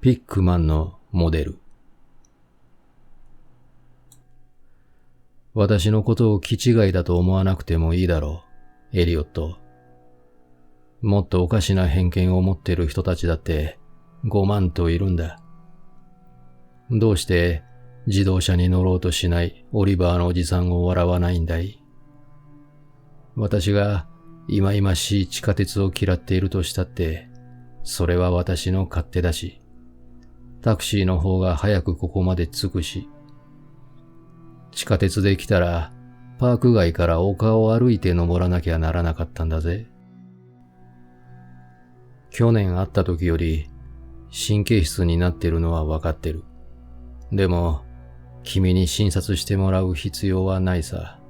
ピックマンのモデル。私のことを気違いだと思わなくてもいいだろう、エリオット。もっとおかしな偏見を持っている人たちだって5万といるんだ。どうして自動車に乗ろうとしないオリバーのおじさんを笑わないんだい？私が忌々しい地下鉄を嫌っているとしたって、それは私の勝手だし、タクシーの方が早くここまで着くし、地下鉄で来たらパーク街から丘を歩いて登らなきゃならなかったんだぜ。去年会った時より神経質になってるのはわかってる。でも、君に診察してもらう必要はないさ。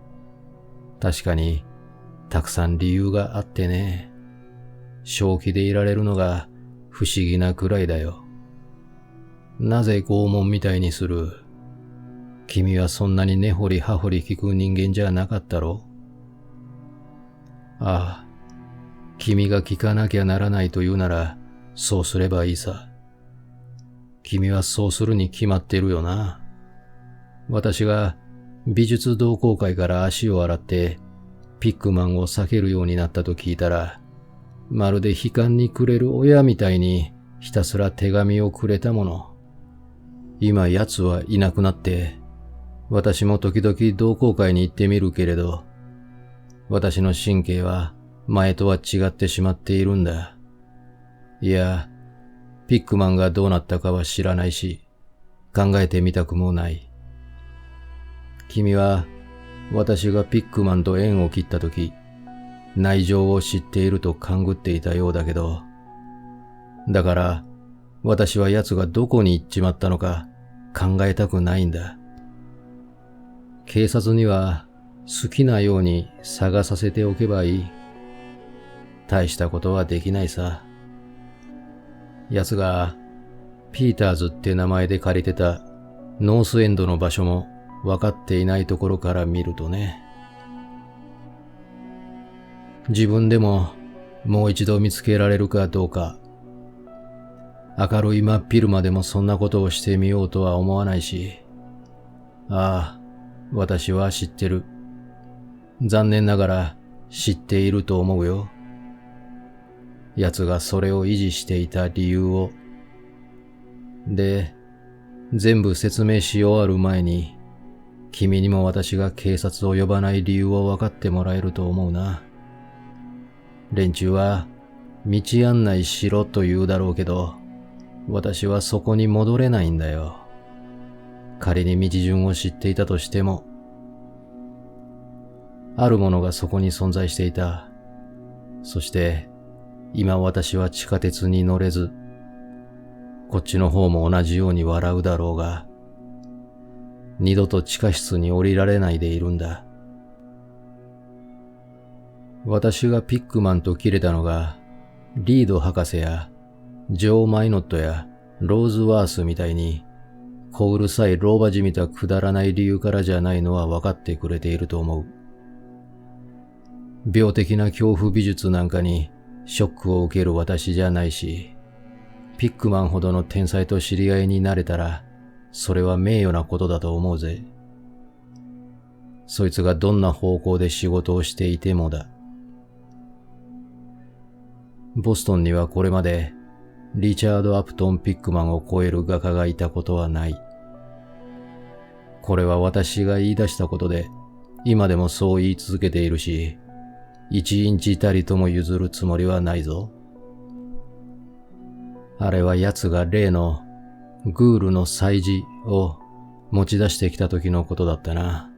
確かに、たくさん理由があってね。正気でいられるのが不思議なくらいだよ。なぜ拷問みたいにする？君はそんなに根掘り葉掘り聞く人間じゃなかったろ？ああ、君が聞かなきゃならないと言うなら、そうすればいいさ。君はそうするに決まってるよな。私が美術同好会から足を洗ってピックマンを避けるようになったと聞いたら、まるで悲観にくれる親みたいにひたすら手紙をくれたもの。今奴はいなくなって、私も時々同好会に行ってみるけれど、私の神経は前とは違ってしまっているんだ。いや、ピックマンがどうなったかは知らないし、考えてみたくもない。君は私がピックマンと縁を切ったとき、内情を知っていると勘ぐっていたようだけど、だから私は奴がどこに行っちまったのか考えたくないんだ。警察には好きなように探させておけばいい。大したことはできないさ。奴がピーターズって名前で借りてたノースエンドの場所も分かっていないところから見るとね。自分でももう一度見つけられるかどうか。明るい真っ昼間でもそんなことをしてみようとは思わないし。ああ、私は知ってる。残念ながら知っていると思うよ。奴がそれを維持していた理由を。で、全部説明し終わる前に、君にも私が警察を呼ばない理由を分かってもらえると思うな。連中は道案内しろと言うだろうけど、私はそこに戻れないんだよ。仮に道順を知っていたとしても、あるものがそこに存在していた。そして、今私は地下鉄に乗れず、こっちの方も同じように笑うだろうが、二度と地下室に降りられないでいるんだ。私がピックマンと切れたのが、リード博士やジョー・マイノットやローズワースみたいに、小うるさい老婆じみたくだらない理由からじゃないのは分かってくれていると思う。病的な恐怖美術なんかにショックを受ける私じゃないし、ピックマンほどの天才と知り合いになれたら、それは名誉なことだと思うぜ。そいつがどんな方向で仕事をしていてもだ。ボストンにはこれまでリチャード・アプトン・ピックマンを超える画家がいたことはない。これは私が言い出したことで、今でもそう言い続けているし、一インチたりとも譲るつもりはないぞ。あれは奴が例のグールの祭事を持ち出してきた時のことだったな。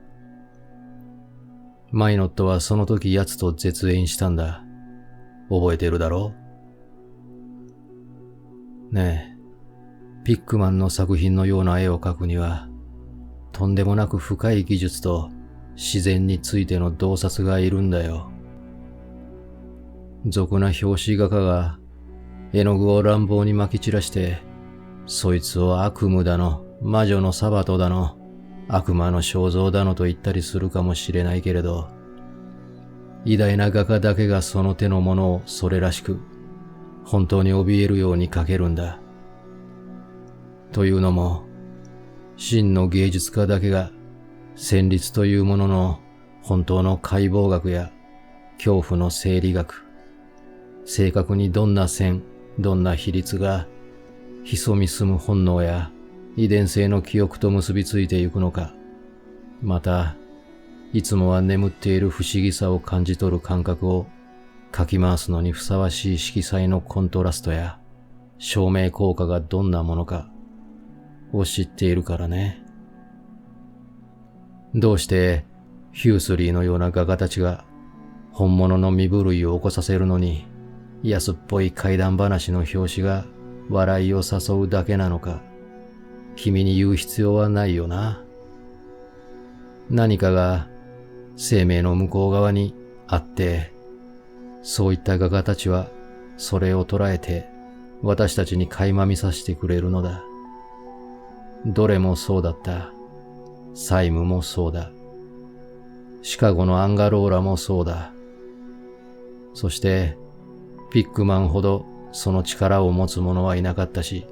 マイノットはその時奴と絶縁したんだ。覚えてるだろう？ねえ、ピックマンの作品のような絵を描くには、とんでもなく深い技術と自然についての洞察がいるんだよ。俗な表紙画家が絵の具を乱暴に撒き散らして、そいつを悪夢だの、魔女のサバトだの、悪魔の肖像だのと言ったりするかもしれないけれど、偉大な画家だけがその手のものをそれらしく、本当に怯えるように描けるんだ。というのも、真の芸術家だけが旋律というものの本当の解剖学や恐怖の生理学、正確にどんな線、どんな比率が潜み住む本能や遺伝性の記憶と結びついていくのか、また、いつもは眠っている不思議さを感じ取る感覚をかき回すのにふさわしい色彩のコントラストや照明効果がどんなものかを知っているからね。どうしてヒュースリーのような画家たちが本物の身震いを起こさせるのに安っぽい怪談話の表紙が笑いを誘うだけなのか、君に言う必要はないよな。何かが生命の向こう側にあって、そういった画家たちはそれを捉えて私たちに垣間見させてくれるのだ。どれもそうだった。サイムもそうだ。シカゴのアンガローラもそうだ。そしてピックマンほどその力を持つ者はいなかったし、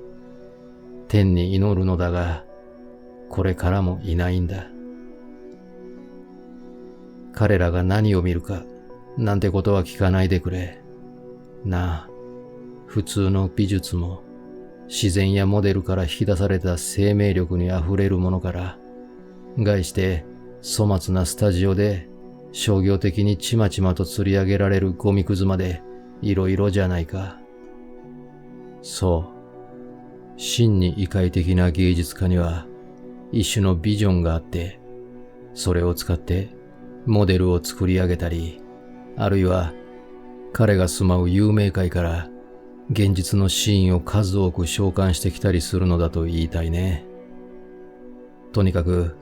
天に祈るのだが、これからもいないんだ。彼らが何を見るか、なんてことは聞かないでくれ。なあ、普通の美術も、自然やモデルから引き出された生命力にあふれるものから、概して粗末なスタジオで商業的にちまちまと釣り上げられるゴミくずまでいろいろじゃないか。そう、真に異界的な芸術家には一種のビジョンがあって、それを使ってモデルを作り上げたり、あるいは彼が住まう有名界から現実のシーンを数多く召喚してきたりするのだと言いたいね。とにかく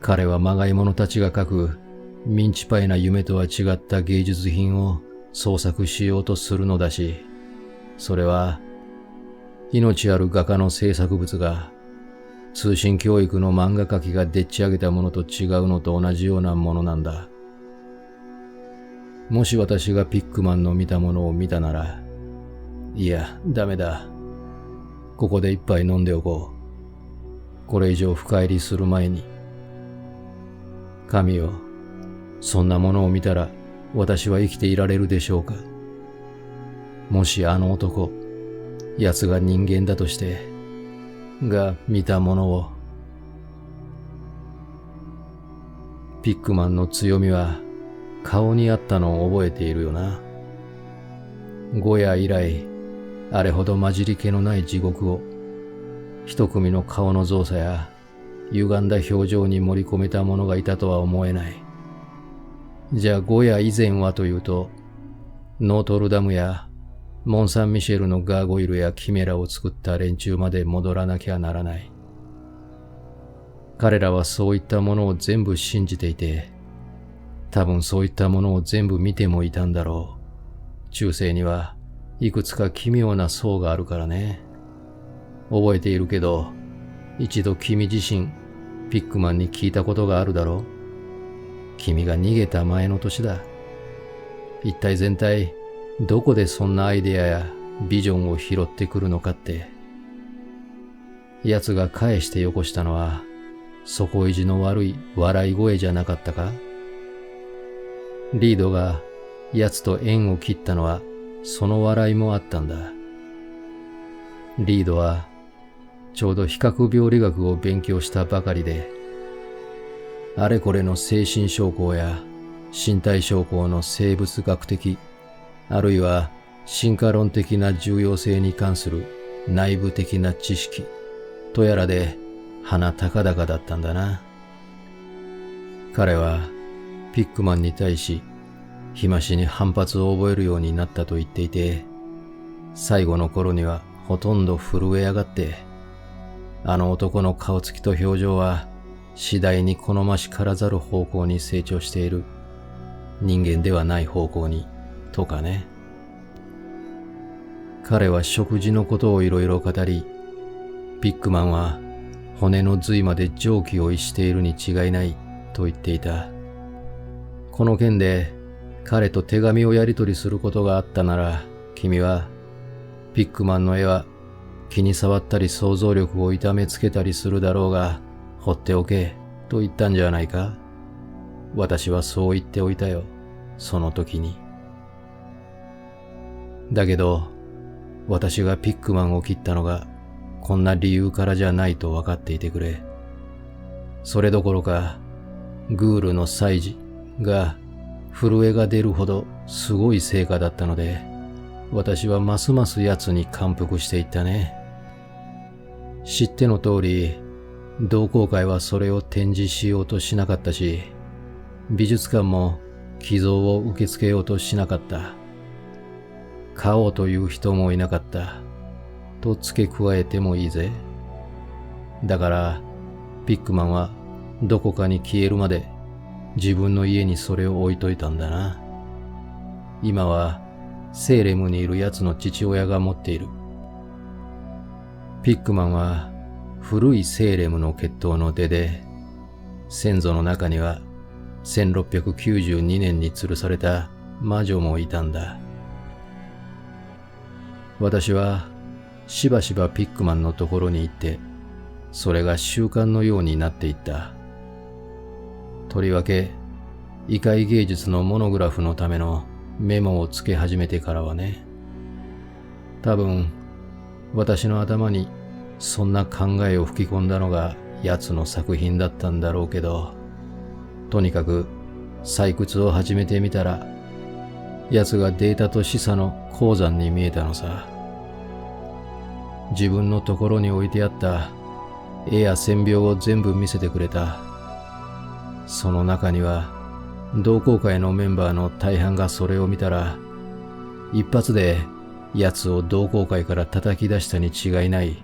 彼はまがい者たちが描くミンチパイな夢とは違った芸術品を創作しようとするのだし、それは命ある画家の制作物が通信教育の漫画描きがでっち上げたものと違うのと同じようなものなんだ。もし私がピックマンの見たものを見たなら、いや、ダメだ。ここで一杯飲んでおこう。これ以上深入りする前に。神よ、そんなものを見たら私は生きていられるでしょうか。もしあの男、奴が人間だとして、が見たものを。ピックマンの強みは顔にあったのを覚えているよな。ゴヤ以来、あれほど混じり気のない地獄を一組の顔の造作や歪んだ表情に盛り込めた者がいたとは思えない。じゃあゴヤ以前はというと、ノートルダムやモン・サン・ミシェルのガーゴイルやキメラを作った連中まで戻らなきゃならない。彼らはそういったものを全部信じていて、多分そういったものを全部見てもいたんだろう。中世にはいくつか奇妙な層があるからね。覚えているけど、一度君自身、ピックマンに聞いたことがあるだろう。君が逃げた前の年だ。一体全体、どこでそんなアイデアやビジョンを拾ってくるのかって。奴が返してよこしたのは、底意地の悪い笑い声じゃなかったか？リードが奴と縁を切ったのは、その笑いもあったんだ。リードは、ちょうど比較病理学を勉強したばかりで、あれこれの精神症候や身体症候の生物学的、あるいは進化論的な重要性に関する内部的な知識とやらで鼻高々だったんだな。彼はピックマンに対し日増しに反発を覚えるようになったと言っていて、最後の頃にはほとんど震え上がって、あの男の顔つきと表情は次第に好ましからざる方向に成長している。人間ではない方向に、とかね。彼は食事のことをいろいろ語り、ピックマンは骨の髄まで常軌を逸しているに違いないと言っていた。この件で彼と手紙をやり取りすることがあったなら、君はピックマンの絵は気に障ったり想像力を痛めつけたりするだろうが、放っておけ、と言ったんじゃないか。私はそう言っておいたよ、その時に。だけど、私がピックマンを切ったのが、こんな理由からじゃないと分かっていてくれ。それどころか、グールの祭事が震えが出るほどすごい成果だったので、私はますます奴に感服していったね。知っての通り、同好会はそれを展示しようとしなかったし、美術館も寄贈を受け付けようとしなかった。買おうという人もいなかった。と付け加えてもいいぜ。だから、ピックマンはどこかに消えるまで自分の家にそれを置いといたんだな。今はセーレムにいる奴の父親が持っている。ピックマンは古いセーレムの血統の出で、先祖の中には1692年に吊るされた魔女もいたんだ。私はしばしばピックマンのところに行って、それが習慣のようになっていった。とりわけ、異界芸術のモノグラフのためのメモをつけ始めてからはね。多分、私の頭にそんな考えを吹き込んだのが奴の作品だったんだろうけど、とにかく採掘を始めてみたら、奴がデータと示唆の鉱山に見えたのさ。自分のところに置いてあった絵や線描を全部見せてくれた。その中には、同好会のメンバーの大半がそれを見たら、一発で奴を同好会から叩き出したに違いない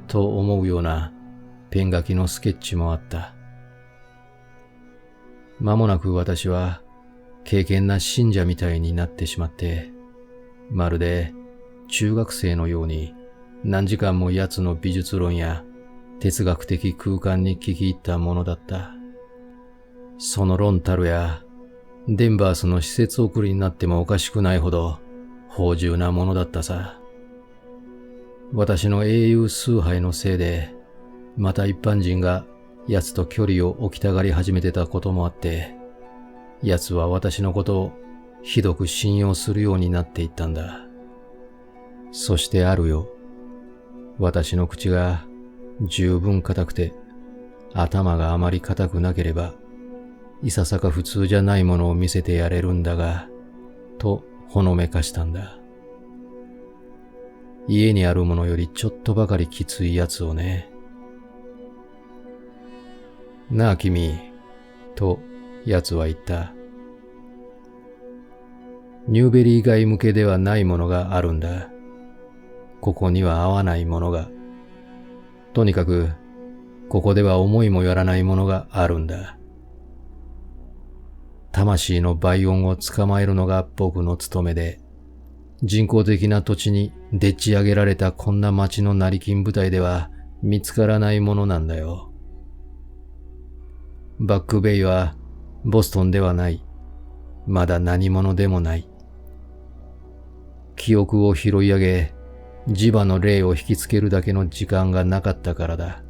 と思うようなペン書きのスケッチもあった。間もなく私は敬虔な信者みたいになってしまって、まるで中学生のように何時間も奴の美術論や哲学的空間に聞き入ったものだった。その論たるや、デンバースの施設送りになってもおかしくないほど芳醇なものだったさ。私の英雄崇拝のせいで、また一般人が奴と距離を置きたがり始めてたこともあって、奴は私のことをひどく信用するようになっていったんだ。そしてあるよ、私の口が十分硬くて、頭があまり硬くなければ、いささか普通じゃないものを見せてやれるんだが、とほのめかしたんだ。家にあるものよりちょっとばかりきついやつをね。なあ君、と奴は言った。ニューベリー街向けではないものがあるんだ。ここには合わないものが。とにかく、ここでは思いもよらないものがあるんだ。魂の倍音を捕まえるのが僕の務めで、人工的な土地にでっち上げられたこんな町の成金部隊では見つからないものなんだよ。バックベイはボストンではない。まだ何者でもない。記憶を拾い上げ、磁場の霊を引きつけるだけの時間がなかったからだ。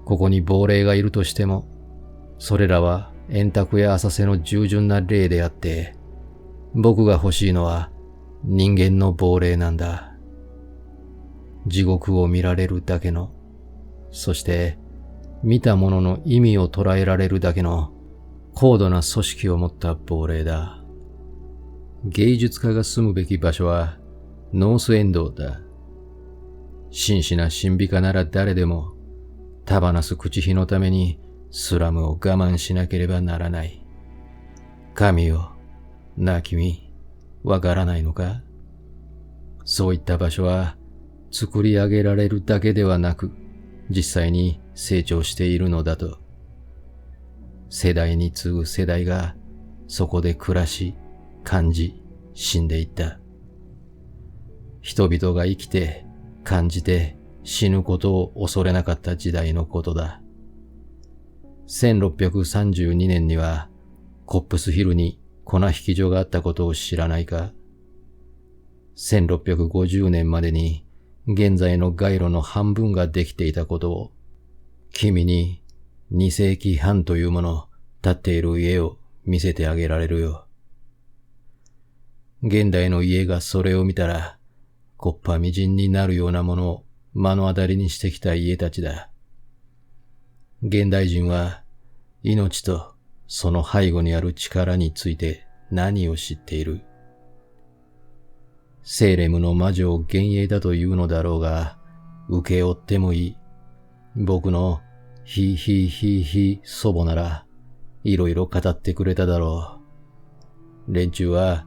ここに亡霊がいるとしても、それらは円卓や浅瀬の従順な霊であって、僕が欲しいのは人間の亡霊なんだ。地獄を見られるだけの、そして見たものの意味を捉えられるだけの高度な組織を持った亡霊だ。芸術家が住むべき場所はノースエンドだ。真摯な神秘家なら誰でも手放す口火のためにスラムを我慢しなければならない。神よ、なあ君、わからないのか？そういった場所は作り上げられるだけではなく、実際に成長しているのだと。世代に次ぐ世代がそこで暮らし、感じ、死んでいった。人々が生きて、感じて、死ぬことを恐れなかった時代のことだ。1632年にはコップスヒルに粉引所があったことを知らないか？1650年までに現在の街路の半分ができていたことを、君に2世紀半というもの建っている家を見せてあげられるよ。現代の家がそれを見たら、こっぱみじんになるようなものを目の当たりにしてきた家たちだ。現代人は命とその背後にある力について何を知っている？セーレムの魔女を幻影だというのだろうが、受け負ってもいい。僕のひいひいひいひい祖母なら、いろいろ語ってくれただろう。連中は、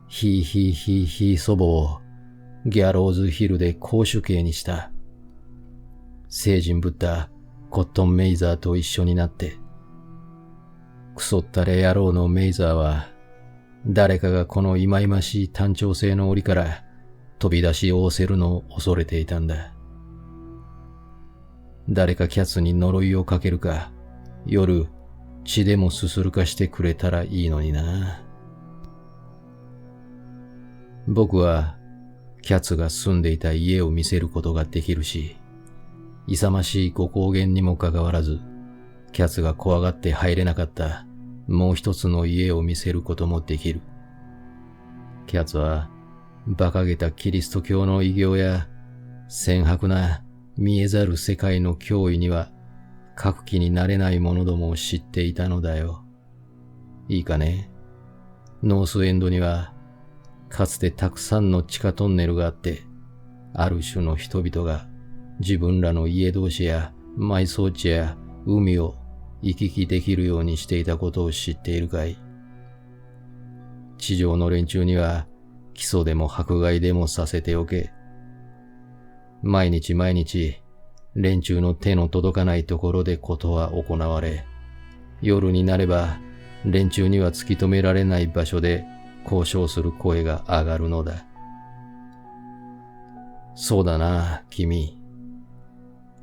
ひいひいひいひい祖母をギャローズヒルで公主刑にした。聖人ぶったコットン・メイザーと一緒になって。クソったれ野郎のメイザーは、誰かがこの忌々しい単調性の檻から飛び出し仰せるのを恐れていたんだ。誰かキャツに呪いをかけるか、夜血でもすするかしてくれたらいいのにな。僕はキャツが住んでいた家を見せることができるし、勇ましいご高原にもかかわらず、キャツが怖がって入れなかったもう一つの家を見せることもできる。キャツは馬鹿げたキリスト教の異形や浅薄な見えざる世界の脅威には覚気になれない者どもを知っていたのだよ。いいかね。ノースエンドにはかつてたくさんの地下トンネルがあって、ある種の人々が自分らの家同士や埋葬地や海を行き来できるようにしていたことを知っているかい？地上の連中には基礎でも迫害でもさせておけ。毎日毎日連中の手の届かないところでことは行われ、夜になれば連中には突き止められない場所で交渉する声が上がるのだ。そうだな、君。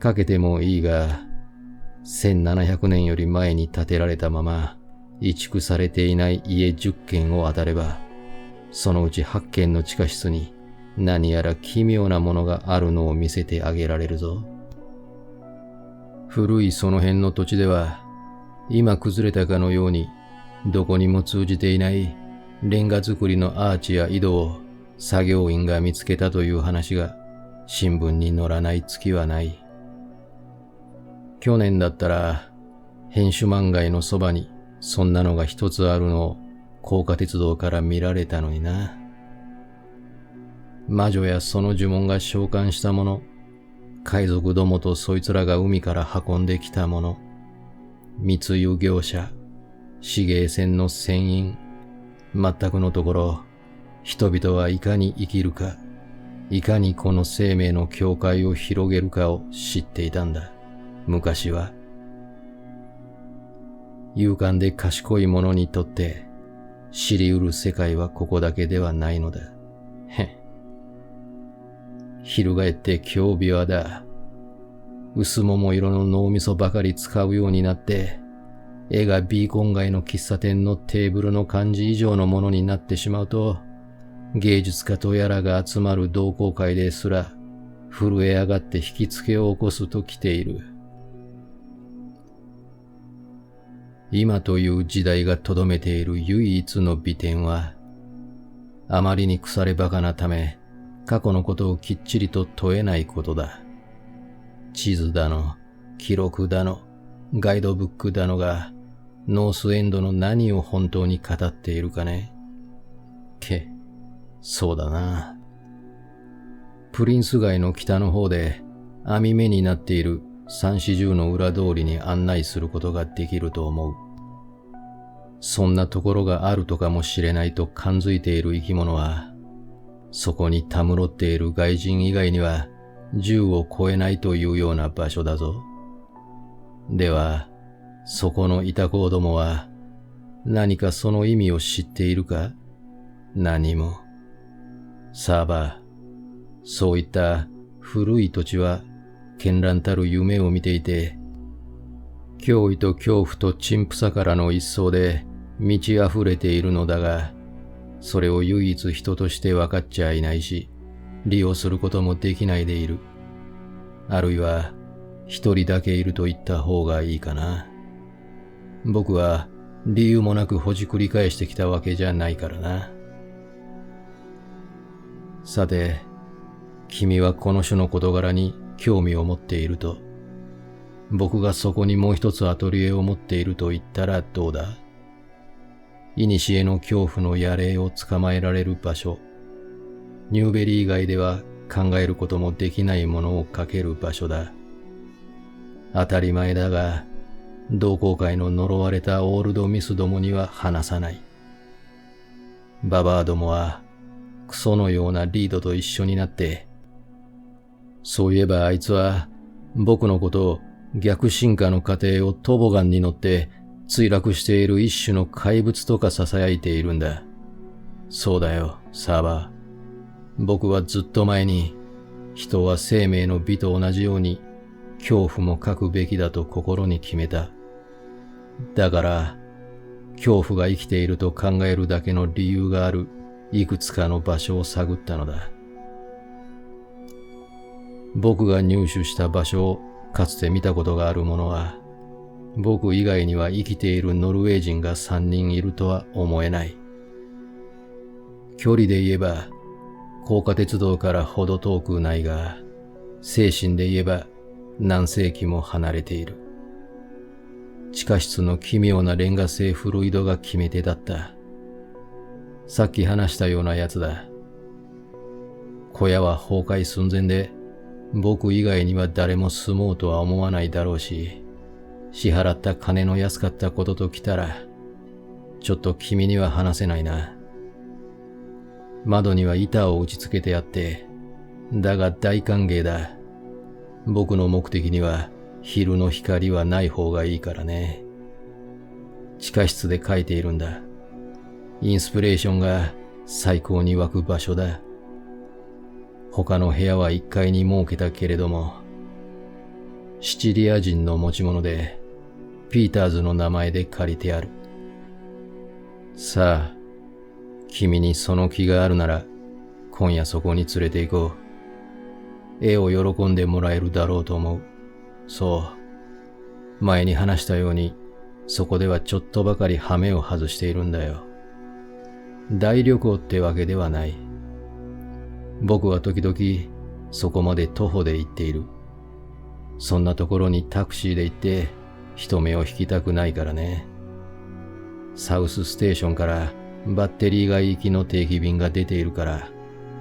かけてもいいが、1700年より前に建てられたまま移築されていない家10軒を当たれば、そのうち8軒の地下室に何やら奇妙なものがあるのを見せてあげられるぞ。古いその辺の土地では、今崩れたかのようにどこにも通じていないレンガ造りのアーチや井戸を作業員が見つけたという話が新聞に載らない月はない。去年だったら、編集漫街のそばにそんなのが一つあるのを高架鉄道から見られたのにな。魔女やその呪文が召喚したもの、海賊どもとそいつらが海から運んできたもの、密輸業者、手芸船の船員、全くのところ、人々はいかに生きるか、いかにこの生命の境界を広げるかを知っていたんだ。昔は。勇敢で賢い者にとって知り得る世界はここだけではないのだ。翻って今日はだ。薄桃色の脳みそばかり使うようになって、絵がビーコン街の喫茶店のテーブルの感じ以上のものになってしまうと、芸術家とやらが集まる同好会ですら震え上がって引きつけを起こすと来ている。今という時代がとどめている唯一の美点は、あまりに腐れバカなため、過去のことをきっちりと問えないことだ。地図だの、記録だの、ガイドブックだのが、ノースエンドの何を本当に語っているかね。そうだな。プリンス街の北の方で、網目になっている340の裏通りに案内することができると思う。そんなところがあるとかもしれないと感づいている生き物は、そこにたむろっている外人以外には10を超えないというような場所だぞ。では、そこのいた子どもは何かその意味を知っているか？何も。さあば、そういった古い土地は絢爛たる夢を見ていて、脅威と恐怖と陳腐さからの一層で満ち溢れているのだが、それを唯一人として分かっちゃいないし、利用することもできないでいる。あるいは一人だけいると言った方がいいかな。僕は理由もなくほじくり返してきたわけじゃないからな。さて、君はこの種の事柄に興味を持っていると、僕がそこにもう一つアトリエを持っていると言ったらどうだ？古の恐怖の野霊を捕まえられる場所、ニューベリー以外では考えることもできないものをかける場所だ。当たり前だが、同好会の呪われたオールドミスどもには話さない。ババアどもはクソのようなリードと一緒になって、そういえばあいつは僕のことを逆進化の過程をトボガンに乗って墜落している一種の怪物とか囁いているんだ。そうだよ、サーバー。僕はずっと前に人は生命の美と同じように恐怖も書くべきだと心に決めた。だから恐怖が生きていると考えるだけの理由があるいくつかの場所を探ったのだ。僕が入手した場所をかつて見たことがある者は、僕以外には生きているノルウェー人が3人いるとは思えない。距離で言えば高架鉄道からほど遠くないが、精神で言えば何世紀も離れている。地下室の奇妙なレンガ製フロイドが決め手だった。さっき話したようなやつだ。小屋は崩壊寸前で、僕以外には誰も住もうとは思わないだろうし、支払った金の安かったことときたら、ちょっと君には話せないな。窓には板を打ち付けてあって、だが大歓迎だ。僕の目的には昼の光はない方がいいからね。地下室で書いているんだ。インスピレーションが最高に湧く場所だ。他の部屋は1階に設けたけれども、シチリア人の持ち物で、ピーターズの名前で借りてある。さあ、君にその気があるなら、今夜そこに連れて行こう。絵を喜んでもらえるだろうと思う。そう。前に話したように、そこではちょっとばかり羽目を外しているんだよ。大旅行ってわけではない。僕は時々そこまで徒歩で行っている。そんなところにタクシーで行って人目を引きたくないからね。サウスステーションからバッテリー街行きの定期便が出ているから、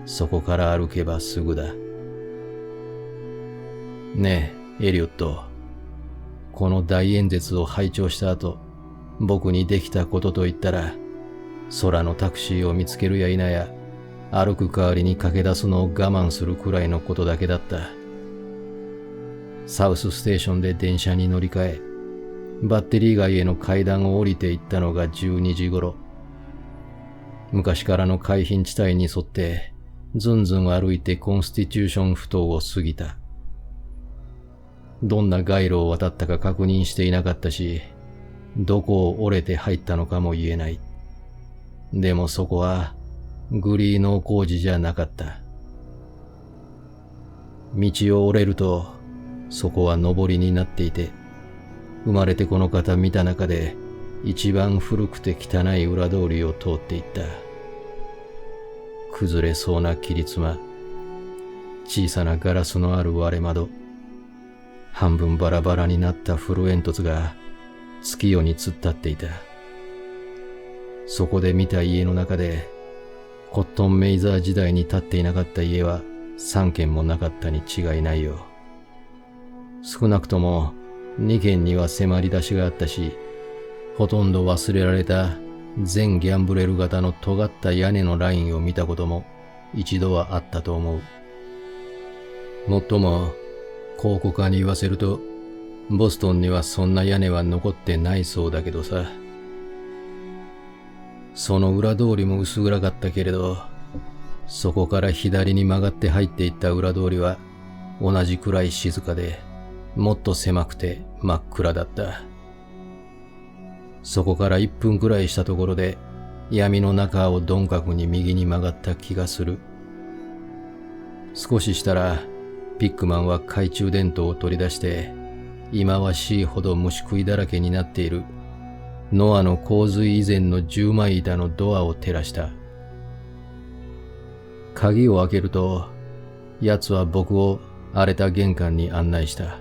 そこから歩けばすぐだ。ねえ、エリオット。この大演説を拝聴した後、僕にできたことといったら、空のタクシーを見つけるや否や、歩く代わりに駆け出すのを我慢するくらいのことだけだった。サウスステーションで電車に乗り換え、バッテリー街への階段を降りていったのが12時頃。昔からの海浜地帯に沿って、ずんずん歩いてコンスティチューション埠頭を過ぎた。どんな街路を渡ったか確認していなかったし、どこを折れて入ったのかも言えない。でもそこは、グリー農工事じゃなかった。道を折れると、そこは上りになっていて、生まれてこの方見た中で、一番古くて汚い裏通りを通っていった。崩れそうな切妻、小さなガラスのある割れ窓、半分バラバラになった古煙突が月夜に突っ立っていた。そこで見た家の中で、コットンメイザー時代に建っていなかった家は3軒もなかったに違いないよ。少なくとも2軒には迫り出しがあったし、ほとんど忘れられた全ギャンブレル型の尖った屋根のラインを見たことも一度はあったと思う。もっとも、考古家に言わせると、ボストンにはそんな屋根は残ってないそうだけどさ。その裏通りも薄暗かったけれど、そこから左に曲がって入っていった裏通りは同じくらい静かで、もっと狭くて真っ暗だった。そこから1分くらいしたところで闇の中を鈍角に右に曲がった気がする。少ししたらピックマンは懐中電灯を取り出して忌まわしいほど虫食いだらけになっているノアの洪水以前の10枚板のドアを照らした。鍵を開けると奴は僕を荒れた玄関に案内した。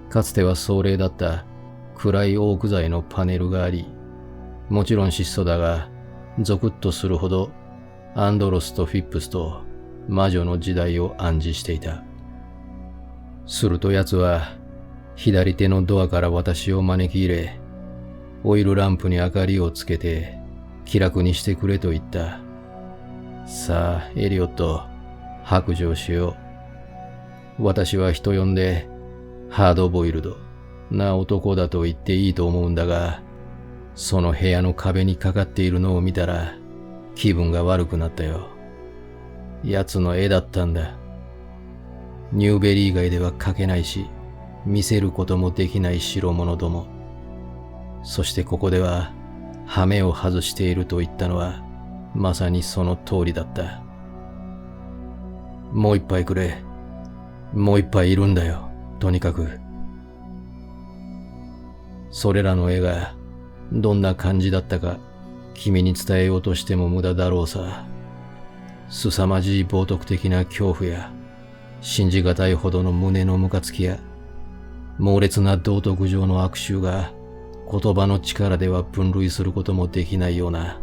かつては壮麗だった暗いオーク材のパネルがあり、もちろん質素だがゾクッとするほどアンドロスとフィップスと魔女の時代を暗示していた。すると奴は左手のドアから私を招き入れ、オイルランプに明かりをつけて気楽にしてくれと言った。さあ、エリオット、白状しよう。私は人呼んでハードボイルドな男だと言っていいと思うんだが、その部屋の壁にかかっているのを見たら気分が悪くなったよ。奴の絵だったんだ。ニューベリー以外では描けないし、見せることもできない代物ども。そしてここでは、羽目を外していると言ったのは、まさにその通りだった。もう一杯くれ。もう一杯いるんだよ。とにかく。それらの絵が、どんな感じだったか、君に伝えようとしても無駄だろうさ。凄まじい冒涜的な恐怖や、信じがたいほどの胸のムカつきや、猛烈な道徳上の悪臭が、言葉の力では分類することもできないような、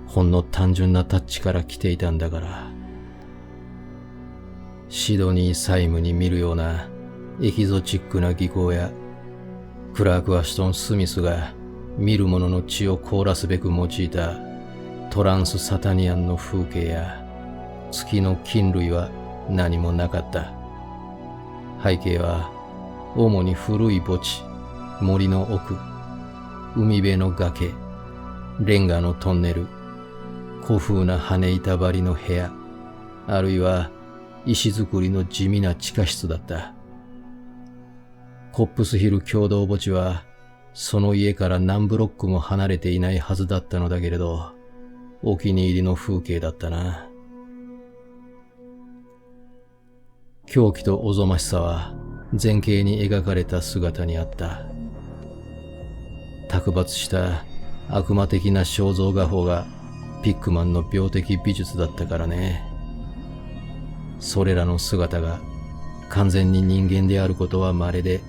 ほんの単純なタッチから来ていたんだから。シドニー・サイムに見るようなエキゾチックな技巧や、クラーク・アシュトン・スミスが見る者の血を凍らすべく用いたトランス・サタニアンの風景や月の菌類は何もなかった。背景は主に古い墓地、森の奥、海辺の崖、レンガのトンネル、古風な羽板張りの部屋、あるいは石造りの地味な地下室だった。コップスヒル共同墓地は、その家から何ブロックも離れていないはずだったのだけれど、お気に入りの風景だったな。狂気とおぞましさは前景に描かれた姿にあった。卓抜した悪魔的な肖像画法がピックマンの病的美術だったからね。それらの姿が完全に人間であることは稀で、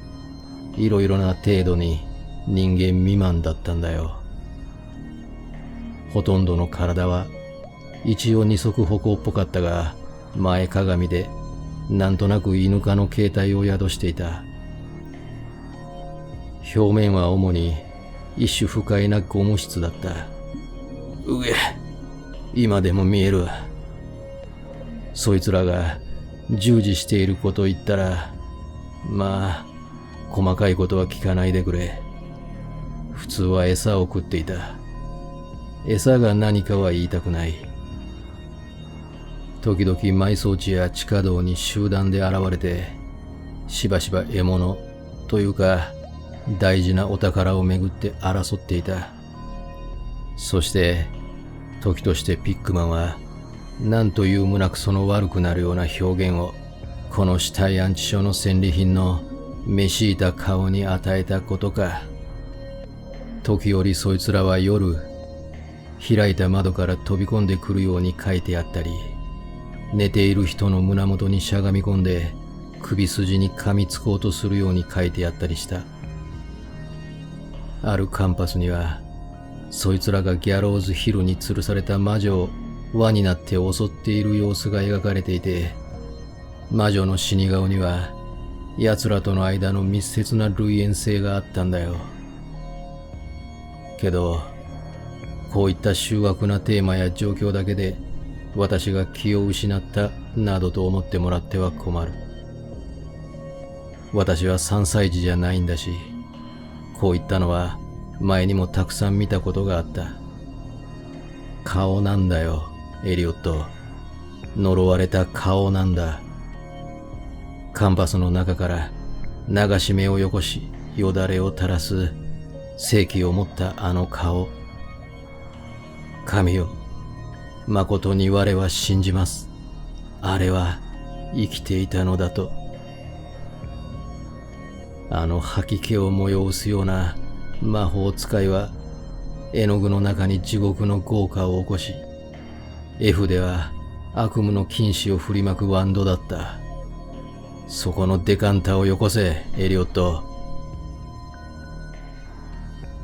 いろいろな程度に人間未満だったんだよ。ほとんどの体は一応二足歩行っぽかったが、前かがみでなんとなく犬科の形態を宿していた。表面は主に一種不快なゴム質だった。うげ、今でも見える。そいつらが従事していること言ったら、まあ、細かいことは聞かないでくれ。普通は餌を食っていた。餌が何かは言いたくない。時々埋葬地や地下道に集団で現れて、しばしば獲物というか大事なお宝をめぐって争っていた。そして時としてピックマンは何という胸くその悪くなるような表現をこの死体安置所の戦利品のめしいた顔に与えたことか。時折そいつらは夜開いた窓から飛び込んでくるように書いてあったり、寝ている人の胸元にしゃがみ込んで首筋に噛みつこうとするように書いてあったりした。あるカンパスにはそいつらがギャローズヒルに吊るされた魔女を輪になって襲っている様子が描かれていて、魔女の死に顔には奴らとの間の密接な類縁性があったんだよ。けどこういった醜悪なテーマや状況だけで私が気を失ったなどと思ってもらっては困る。私は3歳児じゃないんだし、こういったのは前にもたくさん見たことがあった。顔なんだよ、エリオット。呪われた顔なんだ。カンパスの中から流し目をよこし、よだれを垂らす正気を持ったあの顔。神よ、誠に我は信じます。あれは生きていたのだと。あの吐き気を催すような魔法使いは絵の具の中に地獄の業火を起こし、F では悪夢の禁止を振りまくワンドだった。そこのデカンタをよこせ、エリオット。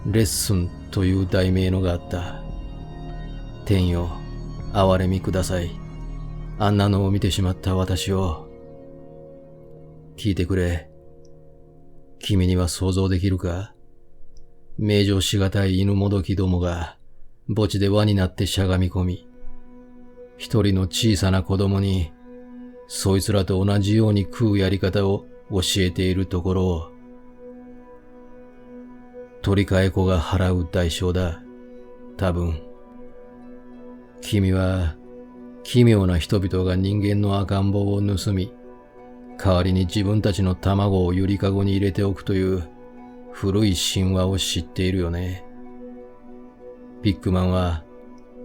レッスンという題名のがあった。天よ、憐れみください。あんなのを見てしまった私を。聞いてくれ。君には想像できるか？名状しがたい犬もどきどもが墓地で輪になってしゃがみ込み、一人の小さな子供にそいつらと同じように食うやり方を教えているところを、取り替え子が払う代償だ。多分。君は奇妙な人々が人間の赤ん坊を盗み、代わりに自分たちの卵をゆりかごに入れておくという古い神話を知っているよね。ピックマンは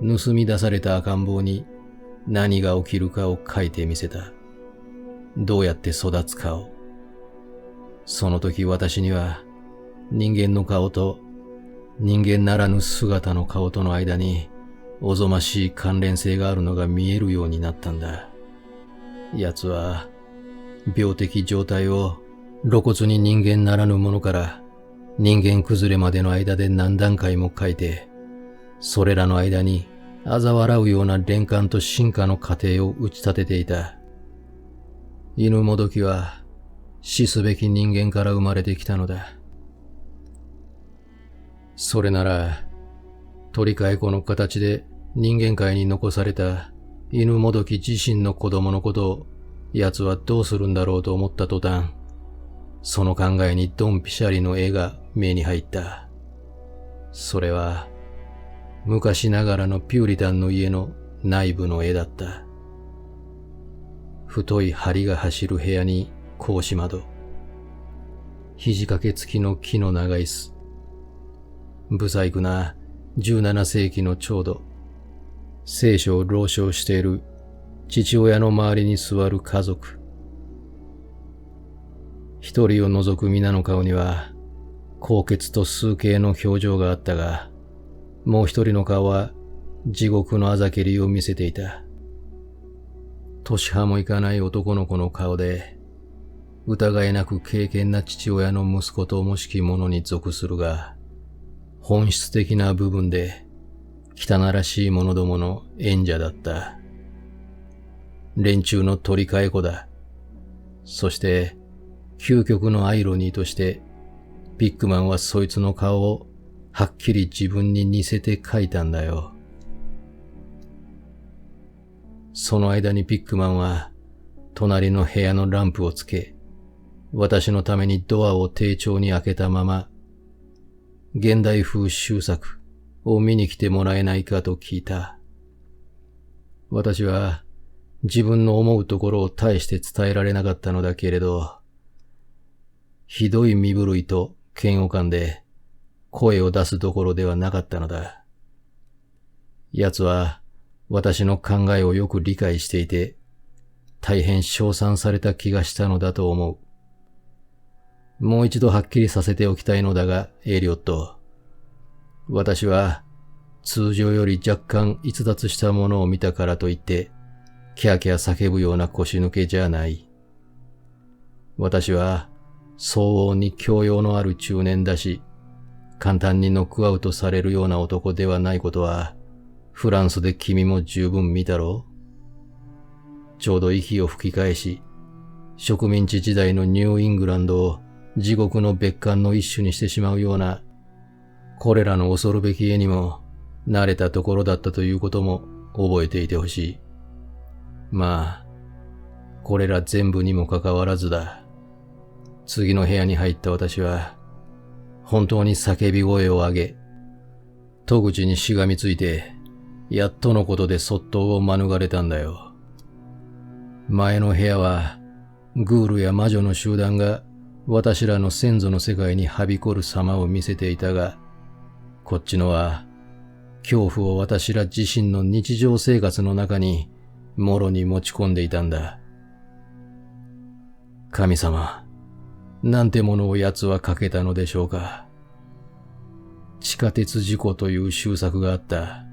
盗み出された赤ん坊に何が起きるかを書いてみせた。どうやって育つかを。その時私には人間の顔と人間ならぬ姿の顔との間におぞましい関連性があるのが見えるようになったんだ。奴は病的状態を露骨に人間ならぬものから人間崩れまでの間で何段階も書いて、それらの間に嘲笑うような連環と進化の過程を打ち立てていた。犬もどきは死すべき人間から生まれてきたのだ。それなら、取り替え子の形で人間界に残された犬もどき自身の子供のことを奴はどうするんだろうと思った途端、その考えにドンピシャリの絵が目に入った。それは、昔ながらのピューリタンの家の内部の絵だった。太い梁が走る部屋に格子窓、肘掛け付きの木の長椅子、不細工な17世紀の調度、聖書を朗唱している父親の周りに座る家族。一人を除く皆の顔には高潔と崇敬の表情があったが、もう一人の顔は地獄のあざけりを見せていた。年派もいかない男の子の顔で、疑いなく敬虔な父親の息子ともしきものに属するが、本質的な部分で汚らしい者どもの縁者だった。連中の取り替え子だ。そして、究極のアイロニーとして、ピックマンはそいつの顔をはっきり自分に似せて描いたんだよ。その間にピックマンは、隣の部屋のランプをつけ、私のためにドアを丁重に開けたまま、現代風修作を見に来てもらえないかと聞いた。私は自分の思うところを大して伝えられなかったのだけれど、ひどい身震いと嫌悪感で声を出すどころではなかったのだ。奴は私の考えをよく理解していて、大変称賛された気がしたのだと思う。もう一度はっきりさせておきたいのだが、エリオット。私は通常より若干逸脱したものを見たからといって、キャーキャー叫ぶような腰抜けじゃない。私は相応に教養のある中年だし、簡単にノックアウトされるような男ではないことは、フランスで君も十分見たろう。ちょうど息を吹き返し、植民地時代のニューイングランドを地獄の別館の一種にしてしまうような、これらの恐るべき絵にも慣れたところだったということも覚えていてほしい。まあ、これら全部にもかかわらずだ。次の部屋に入った私は、本当に叫び声を上げ、戸口にしがみついて、やっとのことで卒倒を免れたんだよ。前の部屋は、グールや魔女の集団が私らの先祖の世界にはびこる様を見せていたが、こっちのは、恐怖を私ら自身の日常生活の中にもろに持ち込んでいたんだ。神様、なんてものを奴はかけたのでしょうか。地下鉄事故という終作があった。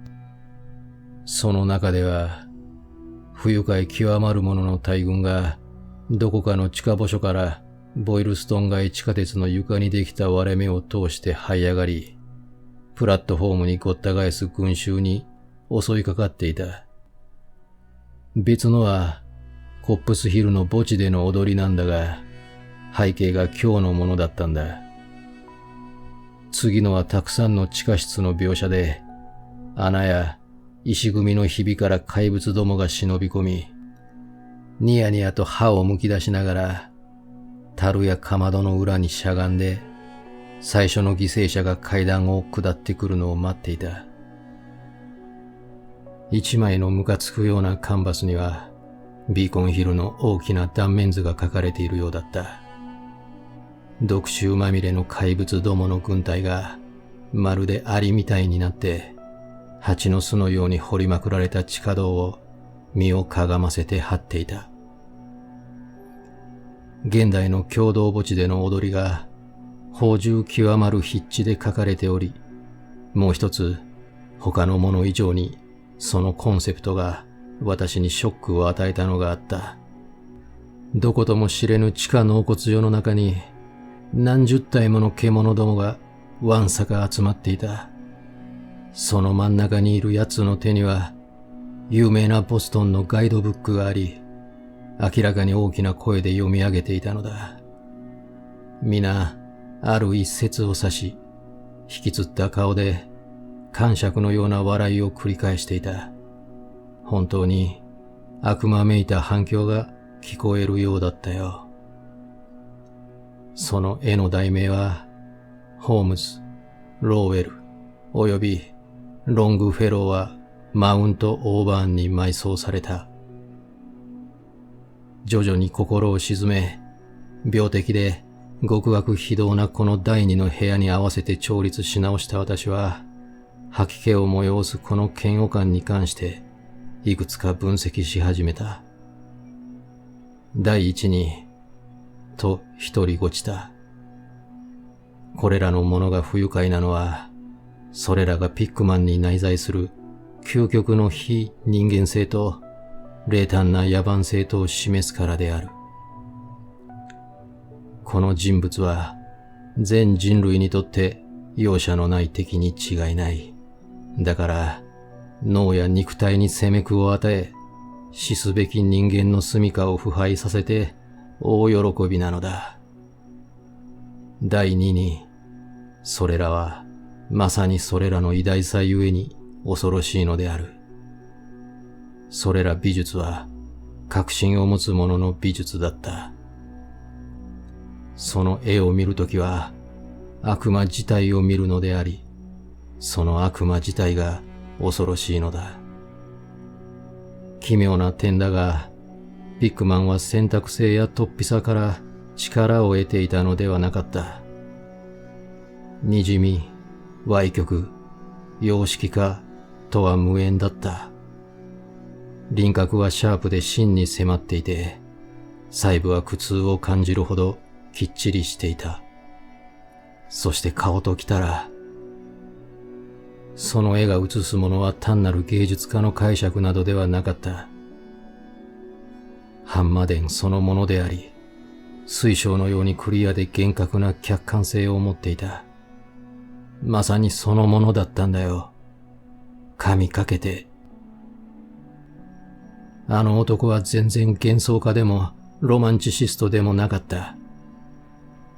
その中では、不愉快極まる者の大群が、どこかの地下墓所からボイルストン街地下鉄の床にできた割れ目を通して這い上がり、プラットフォームにごった返す群衆に襲いかかっていた。別のは、コップスヒルの墓地での踊りなんだが、背景が今日のものだったんだ。次のはたくさんの地下室の描写で、穴や石組みのひびから怪物どもが忍び込み、ニヤニヤと歯をむき出しながら、樽やかまどの裏にしゃがんで、最初の犠牲者が階段を下ってくるのを待っていた。一枚のムカつくようなカンバスには、ビーコンヒルの大きな断面図が描かれているようだった。毒臭まみれの怪物どもの軍隊が、まるでアリみたいになって、蜂の巣のように掘りまくられた地下道を身をかがませて張っていた。現代の共同墓地での踊りが、芳醇極まる筆致で書かれており、もう一つ、他のもの以上に、そのコンセプトが私にショックを与えたのがあった。どことも知れぬ地下納骨場の中に、何十体もの獣どもがわんさか集まっていた。その真ん中にいる奴の手には、有名なボストンのガイドブックがあり、明らかに大きな声で読み上げていたのだ。皆、ある一節を指し、引きつった顔で、癇癪のような笑いを繰り返していた。本当に悪魔めいた反響が聞こえるようだったよ。その絵の題名は、ホームズ、ローウェル、およびロングフェローはマウント・オーバーンに埋葬された。徐々に心を沈め、病的で極悪非道なこの第二の部屋に合わせて調律し直した私は、吐き気を催すこの嫌悪感に関して、いくつか分析し始めた。第一に、と一人ごちた。これらのものが不愉快なのは、それらがピックマンに内在する究極の非人間性と冷淡な野蛮性とを示すからである。この人物は全人類にとって容赦のない敵に違いない。だから脳や肉体に責め苦を与え、死すべき人間の住処を腐敗させて大喜びなのだ。第二に、それらはまさにそれらの偉大さゆえに恐ろしいのである。それら美術は確信を持つ者の美術だった。その絵を見るときは悪魔自体を見るのであり、その悪魔自体が恐ろしいのだ。奇妙な点だが、ピックマンは選択性や突飛さから力を得ていたのではなかった。にじみ、歪曲、様式化とは無縁だった。輪郭はシャープで真に迫っていて、細部は苦痛を感じるほどきっちりしていた。そして顔ときたら、その絵が写すものは単なる芸術家の解釈などではなかった。ハンマデンそのものであり、水晶のようにクリアで厳格な客観性を持っていた。まさにそのものだったんだよ。神かけて。あの男は全然幻想家でもロマンチシストでもなかった。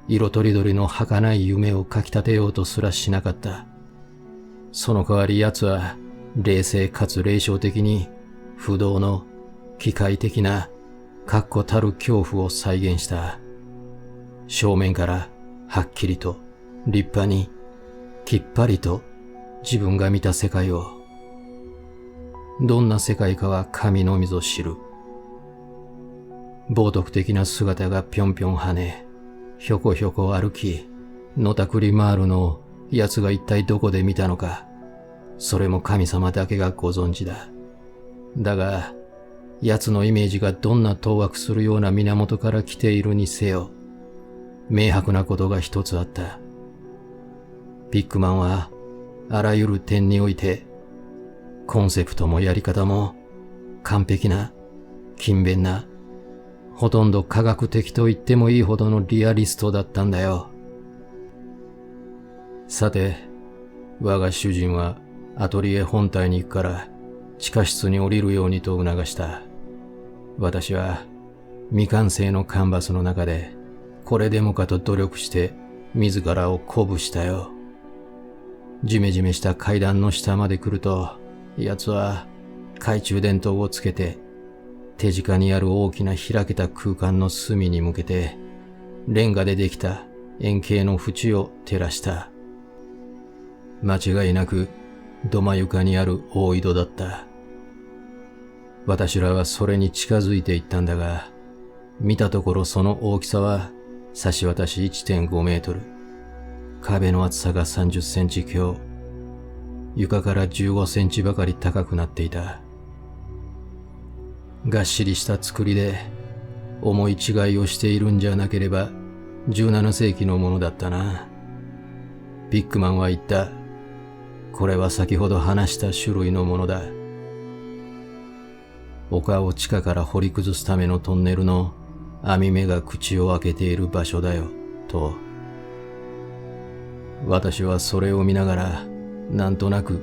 色とりどりの儚い夢をかき立てようとすらしなかった。その代わり奴は冷静かつ霊障的に不動の機械的な確固たる恐怖を再現した。正面からはっきりと立派にきっぱりと自分が見た世界を、どんな世界かは神のみぞ知る。冒涜的な姿がぴょんぴょん跳ね、ひょこひょこ歩き、のたくり回るのを奴が一体どこで見たのか、それも神様だけがご存知だ。だが、奴のイメージがどんな当惑するような源から来ているにせよ、明白なことが一つあった。ピックマンはあらゆる点において、コンセプトもやり方も完璧な、勤勉な、ほとんど科学的と言ってもいいほどのリアリストだったんだよ。さて、我が主人はアトリエ本体に行くから地下室に降りるようにと促した。私は未完成のカンバスの中でこれでもかと努力して自らを鼓舞したよ。ジメジメした階段の下まで来ると、奴は懐中電灯をつけて手近にある大きな開けた空間の隅に向けてレンガでできた円形の縁を照らした。間違いなく土間床にある大井戸だった。私らはそれに近づいていったんだが、見たところその大きさは差し渡し 1.5 メートル、壁の厚さが30センチ強、床から15センチばかり高くなっていた。がっしりした作りで思い違いをしているんじゃなければ17世紀のものだったな。ピックマンは言った。これは先ほど話した種類のものだ。丘を地下から掘り崩すためのトンネルの網目が口を開けている場所だよ、と。私はそれを見ながら、なんとなく、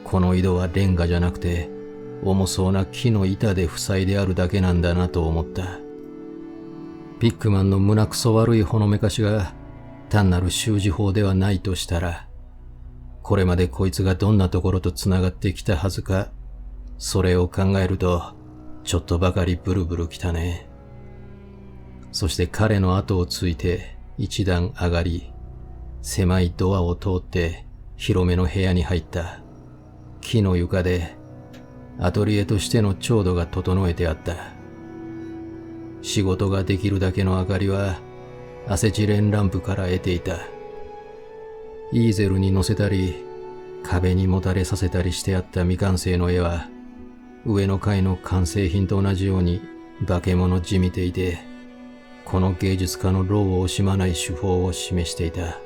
この井戸はレンガじゃなくて、重そうな木の板で塞いであるだけなんだなと思った。ピックマンの胸くそ悪いほのめかしが単なる習字法ではないとしたら、これまでこいつがどんなところと繋がってきたはずか、それを考えると、ちょっとばかりブルブルきたね。そして彼の後をついて一段上がり、狭いドアを通って広めの部屋に入った。木の床でアトリエとしての調度が整えてあった。仕事ができるだけの明かりはアセチレンランプから得ていた。イーゼルに乗せたり、壁にもたれさせたりしてあった未完成の絵は、上の階の完成品と同じように化け物じみていて、この芸術家の労を惜しまない手法を示していた。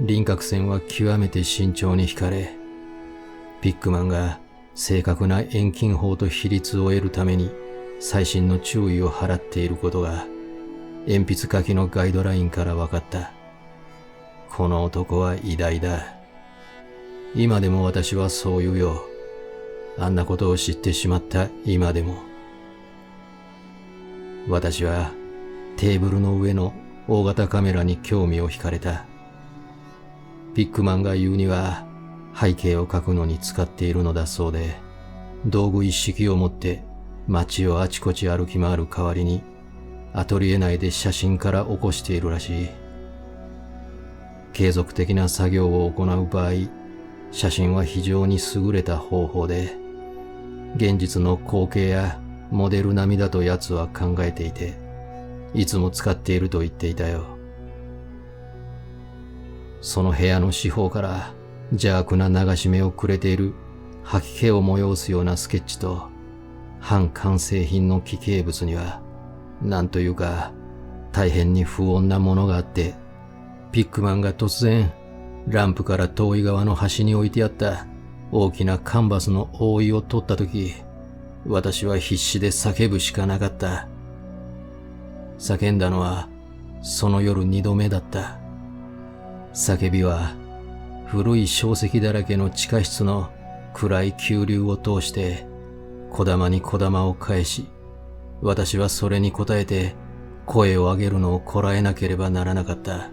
輪郭線は極めて慎重に引かれ、ピックマンが正確な遠近法と比率を得るために細心の注意を払っていることが、鉛筆書きのガイドラインから分かった。この男は偉大だ。今でも私はそう言うよ。あんなことを知ってしまった今でも。私はテーブルの上の大型カメラに興味を惹かれた。ピックマンが言うには背景を描くのに使っているのだそうで、道具一式を持って街をあちこち歩き回る代わりにアトリエ内で写真から起こしているらしい。継続的な作業を行う場合、写真は非常に優れた方法で、現実の光景やモデル並みだと奴は考えていて、いつも使っていると言っていたよ。その部屋の四方から邪悪な流し目をくれている吐き気を催すようなスケッチと、半完成品の奇形物には、なんというか大変に不穏なものがあって、ピックマンが突然ランプから遠い側の端に置いてあった大きなカンバスの覆いを取ったとき、私は必死で叫ぶしかなかった。叫んだのはその夜2度目だった。叫びは古い小石だらけの地下室の暗い急流を通して小玉に小玉を返し、私はそれに応えて声を上げるのをこらえなければならなかった。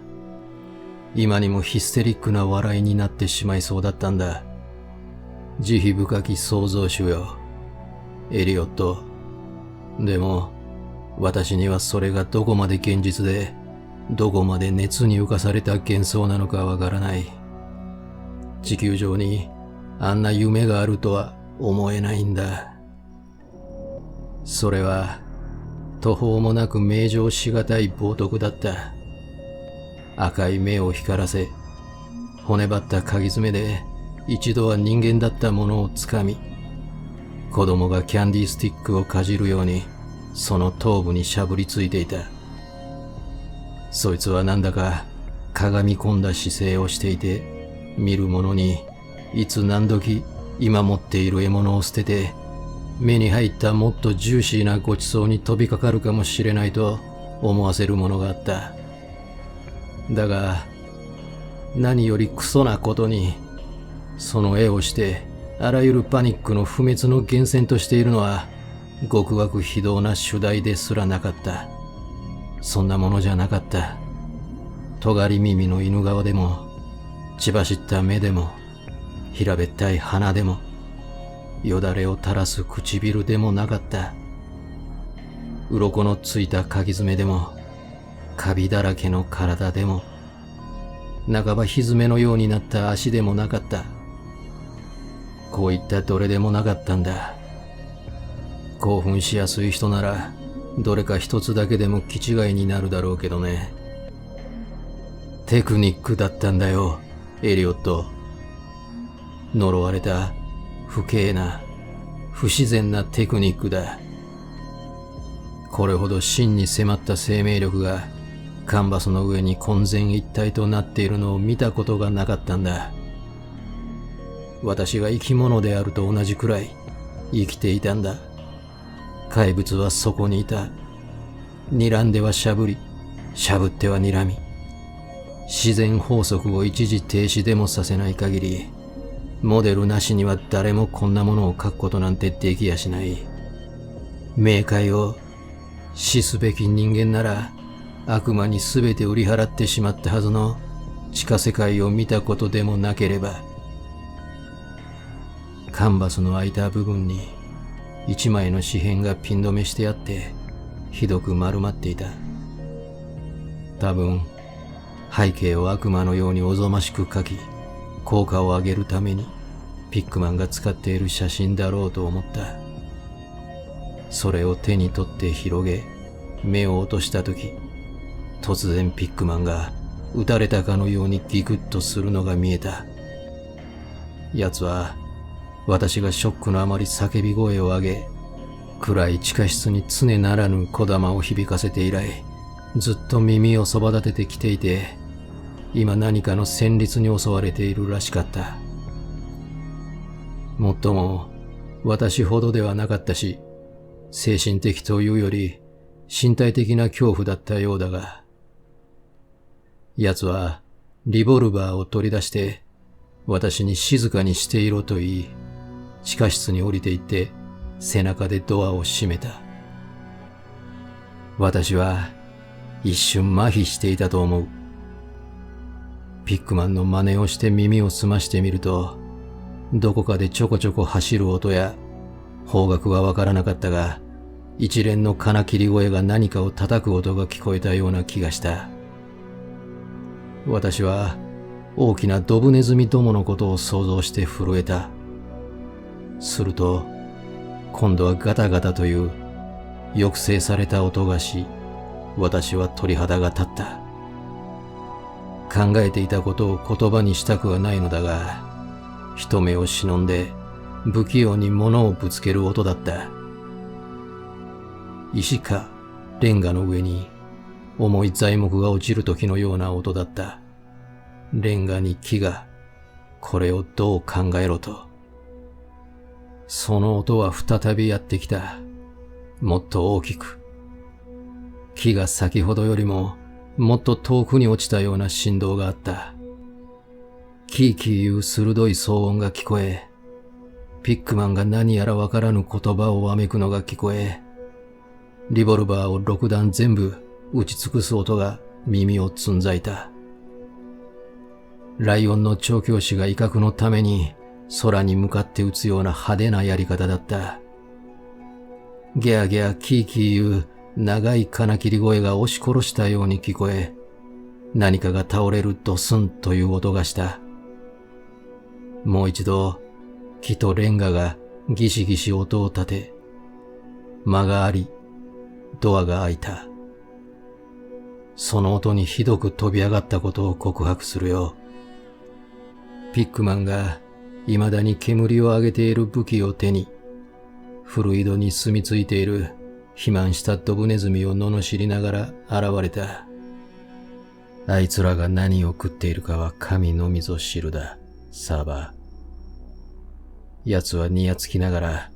今にもヒステリックな笑いになってしまいそうだったんだ。慈悲深き創造主よ、エリオット。でも、私にはそれがどこまで現実で、どこまで熱に浮かされた幻想なのかわからない。地球上にあんな夢があるとは思えないんだ。それは、途方もなく名状しがたい冒涜だった。赤い目を光らせ、骨張った鍵爪で一度は人間だったものをつかみ、子供がキャンディースティックをかじるようにその頭部にしゃぶりついていた。そいつはなんだかかがみ込んだ姿勢をしていて、見る者にいつ何時今持っている獲物を捨てて目に入ったもっとジューシーなごちそうに飛びかかるかもしれないと思わせるものがあった。だが何よりクソなことに、その絵をしてあらゆるパニックの不滅の源泉としているのは極悪非道な主題ですらなかった。そんなものじゃなかった。尖り耳の犬顔でも、血走った目でも、平べったい鼻でも、よだれを垂らす唇でもなかった。鱗のついたかぎ爪でも、カビだらけの体でも、半ばひずめのようになった足でもなかった。こういったどれでもなかったんだ。興奮しやすい人なら、どれか一つだけでも気違いになるだろうけどね。テクニックだったんだよ、エリオット。呪われた、不敬な、不自然なテクニックだ。これほど真に迫った生命力がカンバスの上に混然一体となっているのを見たことがなかったんだ。私が生き物であると同じくらい生きていたんだ。怪物はそこにいた。睨んではしゃぶり、しゃぶっては睨み。自然法則を一時停止でもさせない限り、モデルなしには誰もこんなものを描くことなんてできやしない。冥界を死すべき人間なら悪魔に全て売り払ってしまったはずの地下世界を見たことでもなければ。カンバスの空いた部分に一枚の紙片がピン止めしてあってひどく丸まっていた。多分背景を悪魔のようにおぞましく描き効果を上げるためにピックマンが使っている写真だろうと思った。それを手に取って広げ目を落とした時、突然ピックマンが撃たれたかのようにギクッとするのが見えた。奴は私がショックのあまり叫び声を上げ、暗い地下室に常ならぬ小玉を響かせて以来、ずっと耳をそば立ててきていて、今何かの旋律に襲われているらしかった。もっとも私ほどではなかったし、精神的というより身体的な恐怖だったようだが、奴はリボルバーを取り出して私に静かにしていろと言い、地下室に降りて行って背中でドアを閉めた。私は一瞬麻痺していたと思う。ピックマンの真似をして耳を澄ましてみると、どこかでちょこちょこ走る音や方角はわからなかったが、一連の金切り声が何かを叩く音が聞こえたような気がした。私は大きなドブネズミどものことを想像して震えた。すると、今度はガタガタという抑制された音がし、私は鳥肌が立った。考えていたことを言葉にしたくはないのだが、人目を忍んで不器用に物をぶつける音だった。石かレンガの上に重い材木が落ちる時のような音だった。レンガに木が、これをどう考えろと。その音は再びやってきた。もっと大きく。木が先ほどよりももっと遠くに落ちたような振動があった。キーキーいう鋭い騒音が聞こえ、ピックマンが何やらわからぬ言葉をわめくのが聞こえ、リボルバーを6弾全部撃ち尽くす音が耳をつんざいた。ライオンの調教師が威嚇のために空に向かって撃つような派手なやり方だった。ギャーギャーキーキーいう長い金切り声が押し殺したように聞こえ、何かが倒れるドスンという音がした。もう一度、木とレンガがギシギシ音を立て、間があり、ドアが開いた。その音にひどく飛び上がったことを告白するよ。ピックマンが未だに煙を上げている武器を手に、古井戸に住み着いている肥満したドブネズミを罵りながら現れた。あいつらが何を食っているかは神のみぞ知るだ、サーバー。奴はにやつきながら、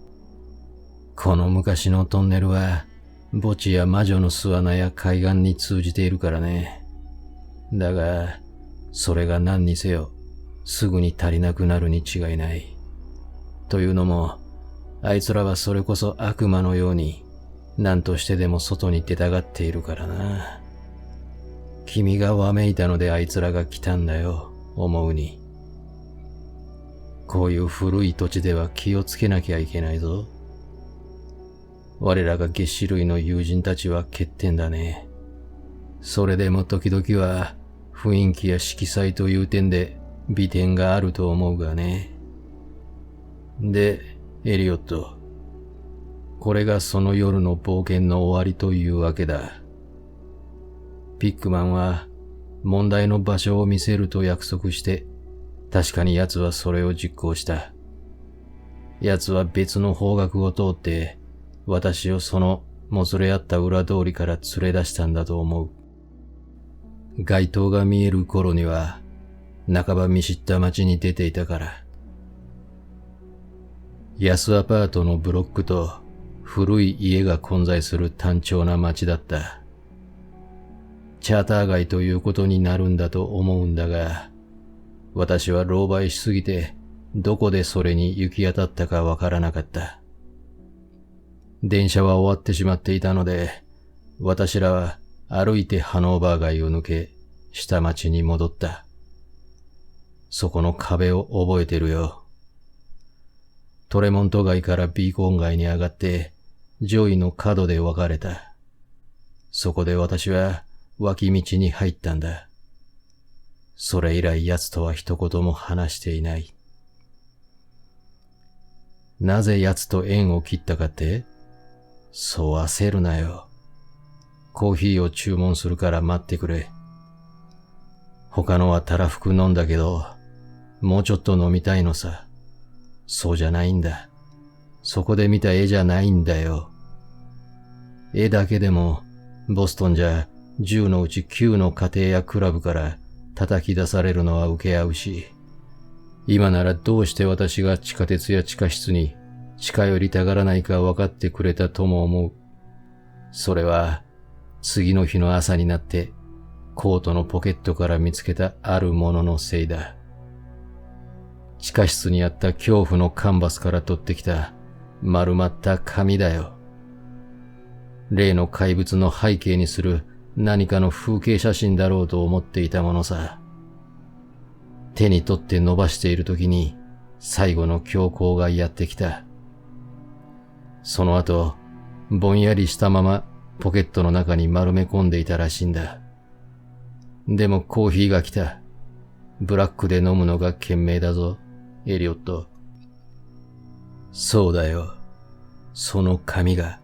この昔のトンネルは墓地や魔女の巣穴や海岸に通じているからね。だが、それが何にせよ、すぐに足りなくなるに違いない。というのも、あいつらはそれこそ悪魔のように、何としてでも外に出たがっているからな。君がわめいたのであいつらが来たんだよ、思うに。こういう古い土地では気をつけなきゃいけないぞ。我らが月子類の友人たちは欠点だね。それでも時々は雰囲気や色彩という点で美点があると思うがね。で、エリオット。これがその夜の冒険の終わりというわけだ。ピックマンは問題の場所を見せると約束して、確かに奴はそれを実行した。奴は別の方角を通って、私をそのもつれ合った裏通りから連れ出したんだと思う。街灯が見える頃には、半ば見知った街に出ていたから。安アパートのブロックと古い家が混在する単調な街だった。チャーター街ということになるんだと思うんだが、私は狼狽しすぎて、どこでそれに行き当たったかわからなかった。電車は終わってしまっていたので、私らは歩いてハノーバー街を抜け、下町に戻った。そこの壁を覚えてるよ。トレモント街からビーコン街に上がって、ジョイの角で分かれた。そこで私は脇道に入ったんだ。それ以来奴とは一言も話していない。なぜ奴と縁を切ったかって？そう焦るなよ。コーヒーを注文するから待ってくれ。他のはたらふく飲んだけど、もうちょっと飲みたいのさ。そうじゃないんだ。そこで見た絵じゃないんだよ。絵だけでも、ボストンじゃ10のうち9の家庭やクラブから叩き出されるのは受け合うし、今ならどうして私が地下鉄や地下室に近寄りたがらないか分かってくれたとも思う。それは、次の日の朝になって、コートのポケットから見つけたあるもののせいだ。地下室にあった恐怖のカンバスから取ってきた丸まった紙だよ。例の怪物の背景にする何かの風景写真だろうと思っていたものさ。手に取って伸ばしている時に最後の強行がやってきた。その後、ぼんやりしたままポケットの中に丸め込んでいたらしいんだ。でもコーヒーが来た。ブラックで飲むのが賢明だぞ、エリオット。そうだよ。その紙が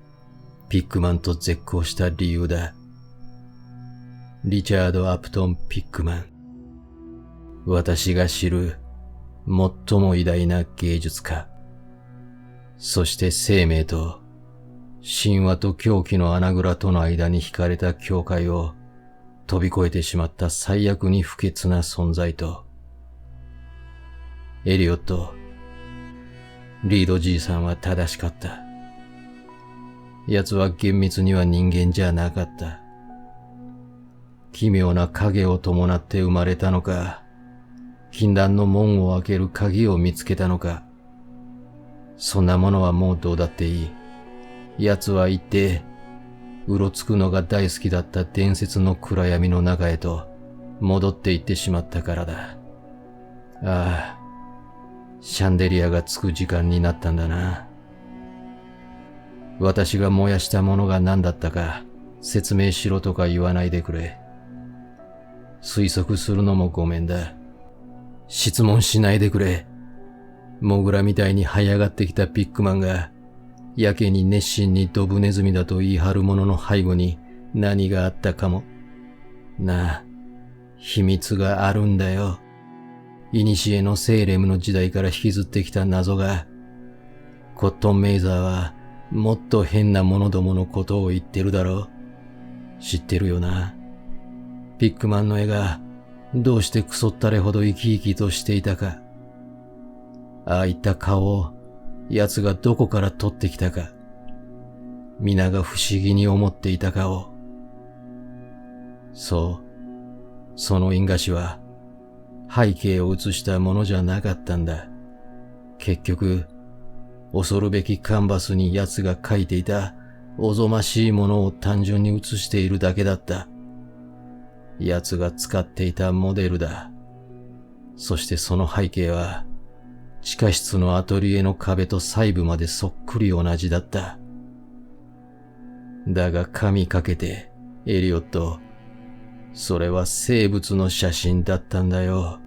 ピックマンと絶交した理由だ。リチャード・アプトン・ピックマン。私が知る最も偉大な芸術家。そして生命と神話と狂気の穴蔵との間に惹かれた境界を飛び越えてしまった最悪に不潔な存在と。エリオット、リードじいさんは正しかった。奴は厳密には人間じゃなかった。奇妙な影を伴って生まれたのか、禁断の門を開ける鍵を見つけたのか、そんなものはもうどうだっていい。奴は言って、うろつくのが大好きだった伝説の暗闇の中へと戻っていってしまったからだ。ああ、シャンデリアがつく時間になったんだな。私が燃やしたものが何だったか説明しろとか言わないでくれ。推測するのもごめんだ。質問しないでくれ。モグラみたいに這い上がってきたピックマンが、やけに熱心にドブネズミだと言い張る者の背後に何があったかも。なあ、秘密があるんだよ。古のセイレムの時代から引きずってきた謎が、コットンメイザーはもっと変な者どものことを言ってるだろう。知ってるよな。ピックマンの絵がどうしてクソったれほど生き生きとしていたか。ああいった顔を奴がどこから取ってきたか。皆が不思議に思っていたかを。そう、その印画紙は背景を写したものじゃなかったんだ。結局、恐るべきカンバスに奴が描いていたおぞましいものを単純に写しているだけだった。奴が使っていたモデルだ。そしてその背景は、地下室のアトリエの壁と細部までそっくり同じだった。だが神かけて、エリオット、それは生物の写真だったんだよ。